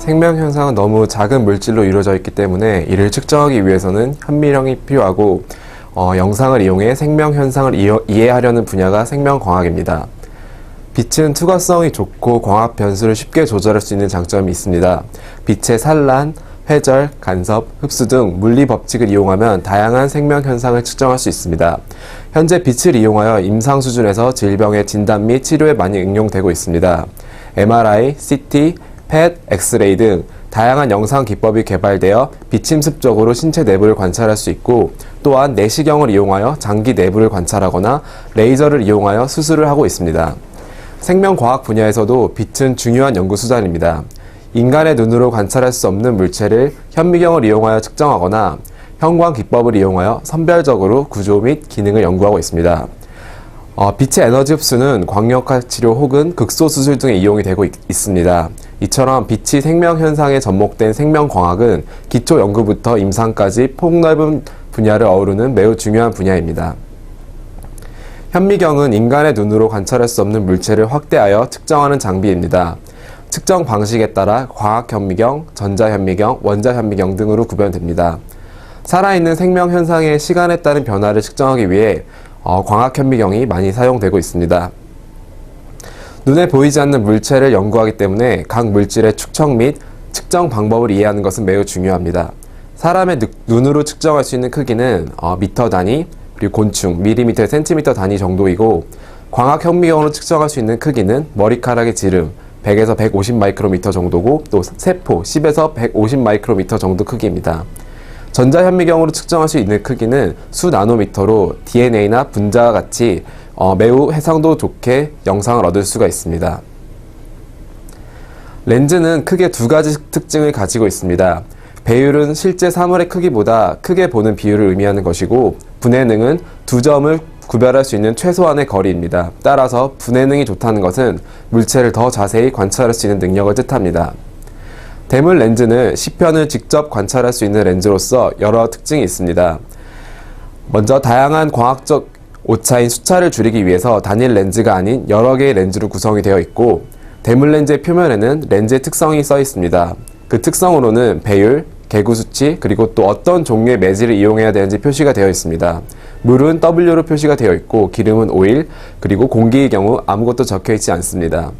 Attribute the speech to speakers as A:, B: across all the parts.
A: 생명 현상은 너무 작은 물질로 이루어져 있기 때문에 이를 측정하기 위해서는 현미경이 필요하고 영상을 이용해 생명 현상을 이해하려는 분야가 생명광학입니다. 빛은 투과성이 좋고 광학 변수를 쉽게 조절할 수 있는 장점이 있습니다. 빛의 산란, 회절, 간섭, 흡수 등 물리 법칙을 이용하면 다양한 생명 현상을 측정할 수 있습니다. 현재 빛을 이용하여 임상 수준에서 질병의 진단 및 치료에 많이 응용되고 있습니다. MRI, CT, PET, 엑스레이 등 다양한 영상 기법이 개발되어 비침습적으로 신체 내부를 관찰할 수 있고, 또한 내시경을 이용하여 장기 내부를 관찰하거나 레이저를 이용하여 수술을 하고 있습니다. 생명과학 분야에서도 빛은 중요한 연구 수단입니다. 인간의 눈으로 관찰할 수 없는 물체를 현미경을 이용하여 측정하거나 형광 기법을 이용하여 선별적으로 구조 및 기능을 연구하고 있습니다. 빛의 에너지 흡수는 광역화 치료 혹은 극소 수술 등에 이용이 되고 있습니다. 이처럼 빛이 생명 현상에 접목된 생명광학은 기초 연구부터 임상까지 폭넓은 분야를 어우르는 매우 중요한 분야입니다. 현미경은 인간의 눈으로 관찰할 수 없는 물체를 확대하여 측정하는 장비입니다. 측정 방식에 따라 과학현미경, 전자현미경, 원자현미경 등으로 구별됩니다. 살아있는 생명 현상의 시간에 따른 변화를 측정하기 위해 광학현미경이 많이 사용되고 있습니다. 눈에 보이지 않는 물체를 연구하기 때문에 각 물질의 축척 및 측정 방법을 이해하는 것은 매우 중요합니다. 사람의 눈으로 측정할 수 있는 크기는 미터 단위, 그리고 곤충, 밀리미터, 센티미터 단위 정도이고, 광학현미경으로 측정할 수 있는 크기는 머리카락의 지름, 100에서 150 마이크로미터 정도고, 또 세포 10에서 150 마이크로미터 정도 크기입니다. 전자현미경으로 측정할 수 있는 크기는 수 나노미터로 DNA나 분자와 같이 매우 해상도 좋게 영상을 얻을 수가 있습니다. 렌즈는 크게 두 가지 특징을 가지고 있습니다. 배율은 실제 사물의 크기보다 크게 보는 비율을 의미하는 것이고, 분해능은 두 점을 구별할 수 있는 최소한의 거리입니다. 따라서 분해능이 좋다는 것은 물체를 더 자세히 관찰할 수 있는 능력을 뜻합니다. 대물 렌즈는 시편을 직접 관찰할 수 있는 렌즈로서 여러 특징이 있습니다. 먼저 다양한 광학적 오차인 수차를 줄이기 위해서 단일 렌즈가 아닌 여러 개의 렌즈로 구성이 되어 있고, 대물 렌즈의 표면에는 렌즈의 특성이 써 있습니다. 그 특성으로는 배율, 개구 수치, 그리고 또 어떤 종류의 매질을 이용해야 되는지 표시가 되어 있습니다. 물은 W로 표시가 되어 있고, 기름은 오일, 그리고 공기의 경우 아무것도 적혀 있지 않습니다.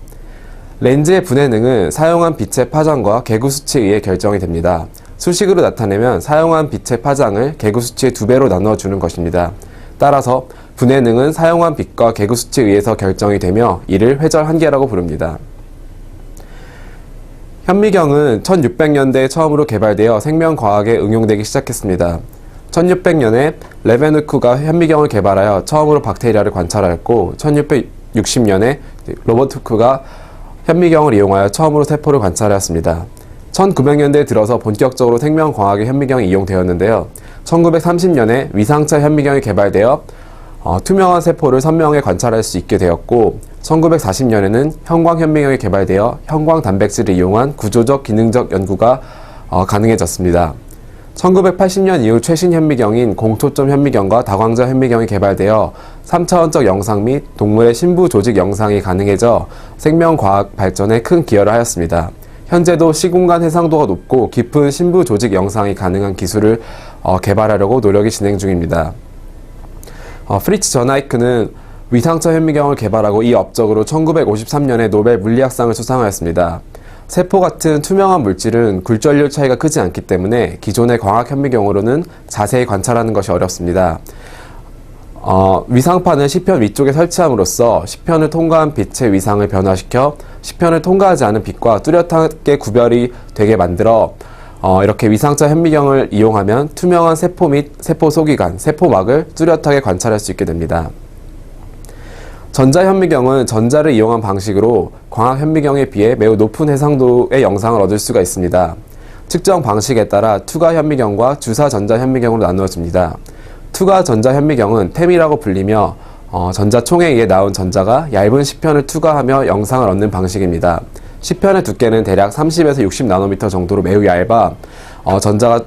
A: 렌즈의 분해능은 사용한 빛의 파장과 개구 수치에 의해 결정이 됩니다. 수식으로 나타내면 사용한 빛의 파장을 개구 수치의 2배로 나누어 주는 것입니다. 따라서 분해능은 사용한 빛과 개구 수치에 의해서 결정이 되며 이를 회절 한계라고 부릅니다. 현미경은 1600년대에 처음으로 개발되어 생명과학에 응용되기 시작했습니다. 1600년에 레베누크가 현미경을 개발하여 처음으로 박테리아를 관찰하였고, 1660년에 로버트 후크가 현미경을 이용하여 처음으로 세포를 관찰하였습니다. 1900년대에 들어서 본격적으로 생명과학의 현미경이 이용되었는데요. 1930년에 위상차 현미경이 개발되어 투명한 세포를 선명하게 관찰할 수 있게 되었고, 1940년에는 형광현미경이 개발되어 형광 단백질을 이용한 구조적 기능적 연구가 가능해졌습니다. 1980년 이후 최신 현미경인 공초점 현미경과 다광자 현미경이 개발되어 3차원적 영상 및 동물의 심부 조직 영상이 가능해져 생명과학 발전에 큰 기여를 하였습니다. 현재도 시공간 해상도가 높고 깊은 심부 조직 영상이 가능한 기술을 개발하려고 노력이 진행 중입니다. 프리츠 전하이크는 위상차 현미경을 개발하고 이 업적으로 1953년에 노벨 물리학상을 수상하였습니다. 세포 같은 투명한 물질은 굴절률 차이가 크지 않기 때문에 기존의 광학 현미경으로는 자세히 관찰하는 것이 어렵습니다. 위상판을 시편 위쪽에 설치함으로써 시편을 통과한 빛의 위상을 변화시켜 시편을 통과하지 않은 빛과 뚜렷하게 구별이 되게 만들어 이렇게 위상차 현미경을 이용하면 투명한 세포 및 세포 소기관, 세포막을 뚜렷하게 관찰할 수 있게 됩니다. 전자현미경은 전자를 이용한 방식으로 광학현미경에 비해 매우 높은 해상도의 영상을 얻을 수가 있습니다. 측정 방식에 따라 투과현미경과 주사전자현미경으로 나누어집니다. 투과전자현미경은 템이라고 불리며 전자총에 의해 나온 전자가 얇은 시편을 투과하며 영상을 얻는 방식입니다. 시편의 두께는 대략 30에서 60 나노미터 정도로 매우 얇아 전자가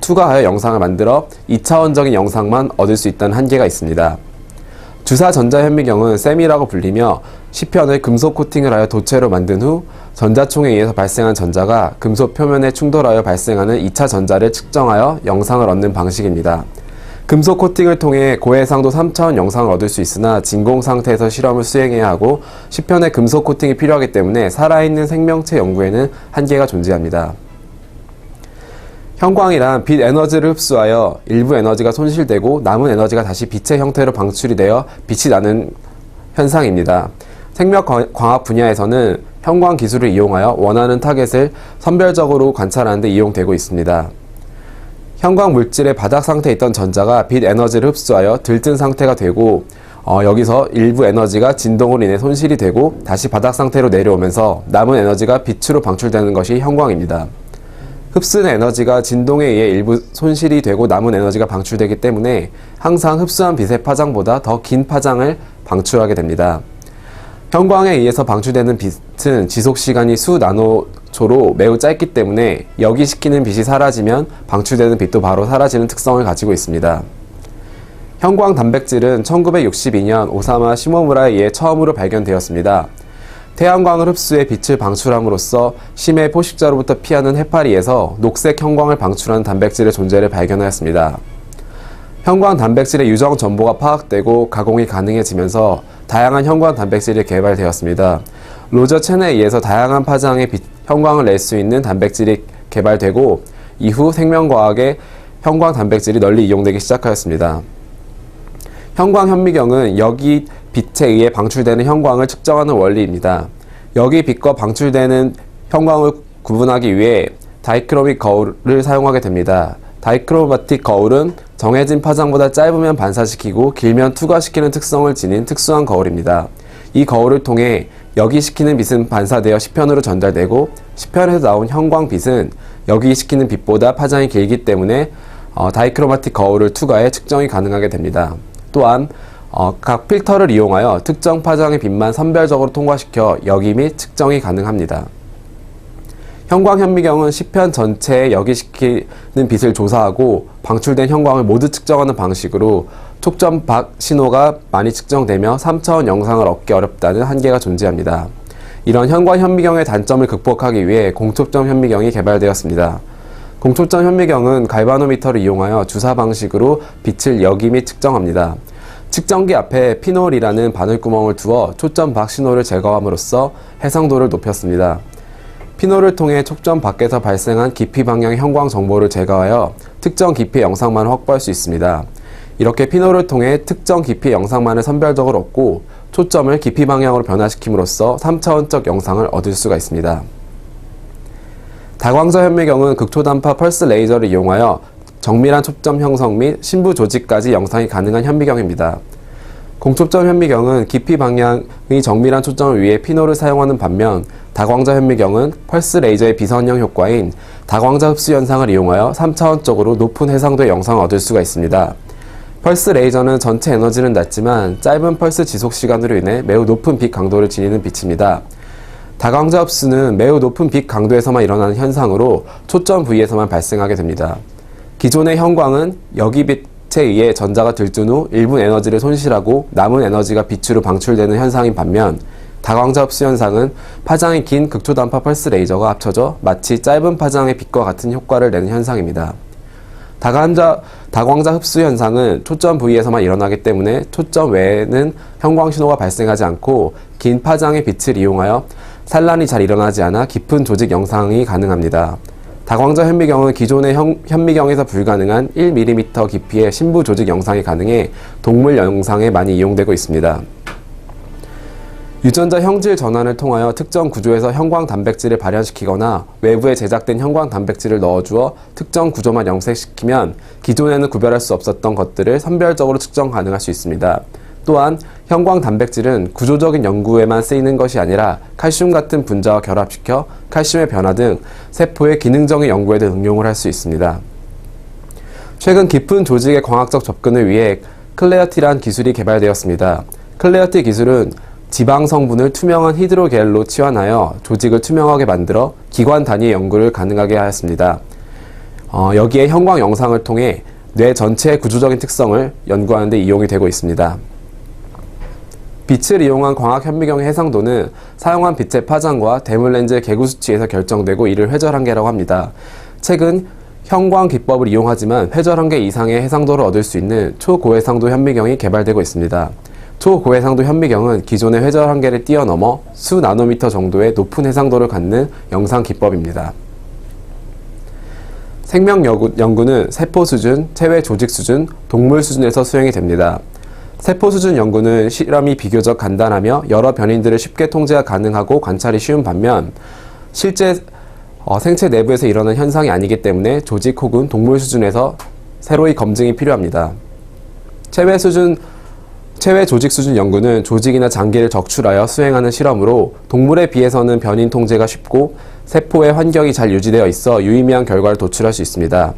A: 투과하여 영상을 만들어 2차원적인 영상만 얻을 수 있다는 한계가 있습니다. 주사 전자현미경은 셈이라고 불리며 시편을 금속 코팅을 하여 도체로 만든 후 전자총에 의해서 발생한 전자가 금속 표면에 충돌하여 발생하는 2차 전자를 측정하여 영상을 얻는 방식입니다. 금속 코팅을 통해 고해상도 3차원 영상을 얻을 수 있으나 진공 상태에서 실험을 수행해야 하고 시편에 금속 코팅이 필요하기 때문에 살아있는 생명체 연구에는 한계가 존재합니다. 형광이란 빛 에너지를 흡수하여 일부 에너지가 손실되고 남은 에너지가 다시 빛의 형태로 방출이 되어 빛이 나는 현상입니다. 생명과학 분야에서는 형광 기술을 이용하여 원하는 타겟을 선별적으로 관찰하는 데 이용되고 있습니다. 형광 물질의 바닥 상태에 있던 전자가 빛 에너지를 흡수하여 들뜬 상태가 되고 여기서 일부 에너지가 진동으로 인해 손실이 되고 다시 바닥 상태로 내려오면서 남은 에너지가 빛으로 방출되는 것이 형광입니다. 흡수된 에너지가 진동에 의해 일부 손실이 되고 남은 에너지가 방출되기 때문에 항상 흡수한 빛의 파장보다 더 긴 파장을 방출하게 됩니다. 형광에 의해서 방출되는 빛은 지속시간이 수 나노초로 매우 짧기 때문에 역이시키는 빛이 사라지면 방출되는 빛도 바로 사라지는 특성을 가지고 있습니다. 형광 단백질은 1962년 오사마 시모무라에 의해 처음으로 발견되었습니다. 태양광을 흡수해 빛을 방출함으로써 심해 포식자로부터 피하는 해파리에서 녹색 형광을 방출하는 단백질의 존재를 발견하였습니다. 형광 단백질의 유정 정보가 파악되고 가공이 가능해지면서 다양한 형광 단백질이 개발되었습니다. 로저 첸에 의해서 다양한 파장의 형광을 낼 수 있는 단백질이 개발되고 이후 생명과학에 형광 단백질이 널리 이용되기 시작하였습니다. 형광 현미경은 여기 빛에 의해 방출되는 형광을 측정하는 원리입니다. 여기 빛과 방출되는 형광을 구분하기 위해 다이크로믹 거울을 사용하게 됩니다. 다이크로마틱 거울은 정해진 파장보다 짧으면 반사시키고 길면 투과시키는 특성을 지닌 특수한 거울입니다. 이 거울을 통해 역이시키는 빛은 반사되어 시편으로 전달되고 시편에서 나온 형광빛은 역이시키는 빛보다 파장이 길기 때문에 다이크로마틱 거울을 투과해 측정이 가능하게 됩니다. 또한 각 필터를 이용하여 특정 파장의 빛만 선별적으로 통과시켜 역이 및 측정이 가능합니다. 형광 현미경은 시편 전체에 역이시키는 빛을 조사하고 방출된 형광을 모두 측정하는 방식으로 초점 밖 신호가 많이 측정되며 3차원 영상을 얻기 어렵다는 한계가 존재합니다. 이런 형광 현미경의 단점을 극복하기 위해 공초점 현미경이 개발되었습니다. 공초점 현미경은 갈바노미터를 이용하여 주사 방식으로 빛을 역이 및 측정합니다. 측정기 앞에 피놀이라는 바늘구멍을 두어 초점 밖 신호를 제거함으로써 해상도를 높였습니다. 피놀을 통해 초점 밖에서 발생한 깊이 방향의 형광 정보를 제거하여 특정 깊이의 영상만을 확보할 수 있습니다. 이렇게 피놀을 통해 특정 깊이의 영상만을 선별적으로 얻고 초점을 깊이 방향으로 변화시킴으로써 3차원적 영상을 얻을 수가 있습니다. 다광저 현미경은 극초단파 펄스 레이저를 이용하여 정밀한 초점 형성 및 심부 조직까지 영상이 가능한 현미경입니다. 공초점 현미경은 깊이 방향의 정밀한 초점을 위해 피놀을 사용하는 반면 다광저 현미경은 펄스 레이저의 비선형 효과인 다광자 흡수 현상을 이용하여 3차원적으로 높은 해상도의 영상을 얻을 수가 있습니다. 펄스 레이저는 전체 에너지는 낮지만 짧은 펄스 지속 시간으로 인해 매우 높은 빛 강도를 지니는 빛입니다. 다광자 흡수는 매우 높은 빛 강도에서만 일어나는 현상으로 초점 부위에서만 발생하게 됩니다. 기존의 형광은 역이빛에 의해 전자가 들뜬 후 일부 에너지를 손실하고 남은 에너지가 빛으로 방출되는 현상인 반면 다광자 흡수 현상은 파장이 긴 극초단파 펄스 레이저가 합쳐져 마치 짧은 파장의 빛과 같은 효과를 내는 현상입니다. 다광자 흡수 현상은 초점 부위에서만 일어나기 때문에 초점 외에는 형광 신호가 발생하지 않고 긴 파장의 빛을 이용하여 산란이 잘 일어나지 않아 깊은 조직 영상이 가능합니다. 다광저 현미경은 기존의 현미경에서 불가능한 1mm 깊이의 심부 조직 영상이 가능해 동물 영상에 많이 이용되고 있습니다. 유전자 형질 전환을 통하여 특정 구조에서 형광 단백질을 발현시키거나 외부에 제작된 형광 단백질을 넣어주어 특정 구조만 영색시키면 기존에는 구별할 수 없었던 것들을 선별적으로 측정 가능할 수 있습니다. 또한 형광 단백질은 구조적인 연구에만 쓰이는 것이 아니라 칼슘 같은 분자와 결합시켜 칼슘의 변화 등 세포의 기능적인 연구에도 응용을 할 수 있습니다. 최근 깊은 조직의 광학적 접근을 위해 클레어티란 기술이 개발되었습니다. 클레어티 기술은 지방 성분을 투명한 히드로겔로 치환하여 조직을 투명하게 만들어 기관 단위의 연구를 가능하게 하였습니다. 여기에 형광 영상을 통해 뇌 전체의 구조적인 특성을 연구하는 데 이용이 되고 있습니다. 빛을 이용한 광학 현미경의 해상도는 사용한 빛의 파장과 대물렌즈의 개구 수치에서 결정되고 이를 회절한계라고 합니다. 최근 형광 기법을 이용하지만 회절한계 이상의 해상도를 얻을 수 있는 초고해상도 현미경이 개발되고 있습니다. 초고해상도 현미경은 기존의 회절한계를 뛰어넘어 수 나노미터 정도의 높은 해상도를 갖는 영상 기법입니다. 생명 연구는 세포 수준, 체외 조직 수준, 동물 수준에서 수행이 됩니다. 세포 수준 연구는 실험이 비교적 간단하며 여러 변인들을 쉽게 통제가 가능하고 관찰이 쉬운 반면 실제 생체 내부에서 일어나는 현상이 아니기 때문에 조직 혹은 동물 수준에서 새로이 검증이 필요합니다. 체외 조직 수준 연구는 조직이나 장기를 적출하여 수행하는 실험으로 동물에 비해서는 변인 통제가 쉽고 세포의 환경이 잘 유지되어 있어 유의미한 결과를 도출할 수 있습니다.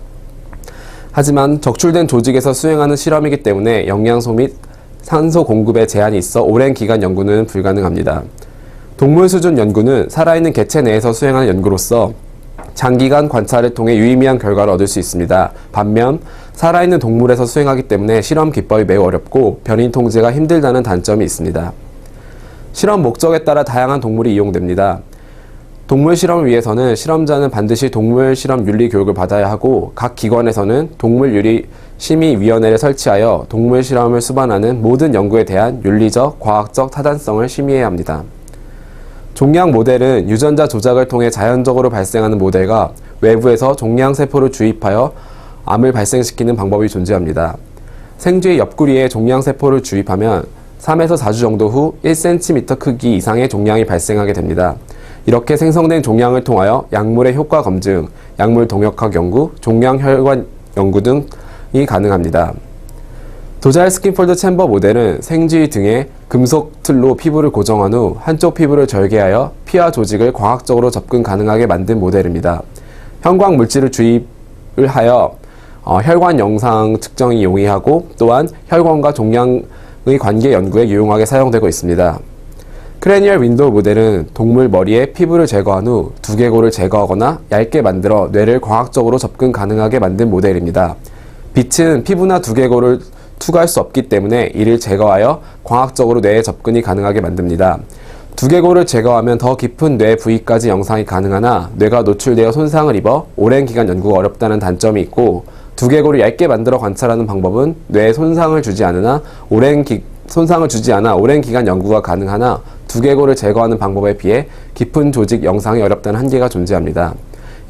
A: 하지만 적출된 조직에서 수행하는 실험이기 때문에 영양소 및 산소 공급에 제한이 있어 오랜 기간 연구는 불가능합니다. 동물 수준 연구는 살아있는 개체 내에서 수행하는 연구로서 장기간 관찰을 통해 유의미한 결과를 얻을 수 있습니다. 반면 살아있는 동물에서 수행하기 때문에 실험 기법이 매우 어렵고 변인 통제가 힘들다는 단점이 있습니다. 실험 목적에 따라 다양한 동물이 이용됩니다. 동물 실험을 위해서는 실험자는 반드시 동물 실험 윤리 교육을 받아야 하고 각 기관에서는 동물 윤리 심의위원회를 설치하여 동물 실험을 수반하는 모든 연구에 대한 윤리적, 과학적 타당성을 심의해야 합니다. 종양 모델은 유전자 조작을 통해 자연적으로 발생하는 모델과 외부에서 종양 세포를 주입하여 암을 발생시키는 방법이 존재합니다. 생쥐의 옆구리에 종양 세포를 주입하면 3에서 4주 정도 후 1cm 크기 이상의 종양이 발생하게 됩니다. 이렇게 생성된 종양을 통하여 약물의 효과 검증, 약물 동역학 연구, 종양 혈관 연구 등이 가능합니다. 도자일 스킨폴드 챔버 모델은 생쥐 등에 금속 틀로 피부를 고정한 후 한쪽 피부를 절개하여 피와 조직을 광학적으로 접근 가능하게 만든 모델입니다. 형광 물질을 주입을 하여 혈관 영상 측정이 용이하고 또한 혈관과 종양의 관계 연구에 유용하게 사용되고 있습니다. 크레니얼 윈도우 모델은 동물 머리에 피부를 제거한 후 두개골을 제거하거나 얇게 만들어 뇌를 광학적으로 접근 가능하게 만든 모델입니다. 빛은 피부나 두개골을 투과할 수 없기 때문에 이를 제거하여 광학적으로 뇌에 접근이 가능하게 만듭니다. 두개골을 제거하면 더 깊은 뇌 부위까지 영상이 가능하나 뇌가 노출되어 손상을 입어 오랜 기간 연구가 어렵다는 단점이 있고 두개골을 얇게 만들어 관찰하는 방법은 뇌에 손상을 주지 않아 오랜 기간 연구가 가능하나 두개골을 제거하는 방법에 비해 깊은 조직 영상이 어렵다는 한계가 존재합니다.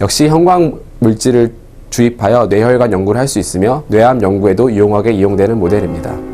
A: 역시 형광 물질을 주입하여 뇌혈관 연구를 할 수 있으며 뇌암 연구에도 유용하게 이용되는 모델입니다.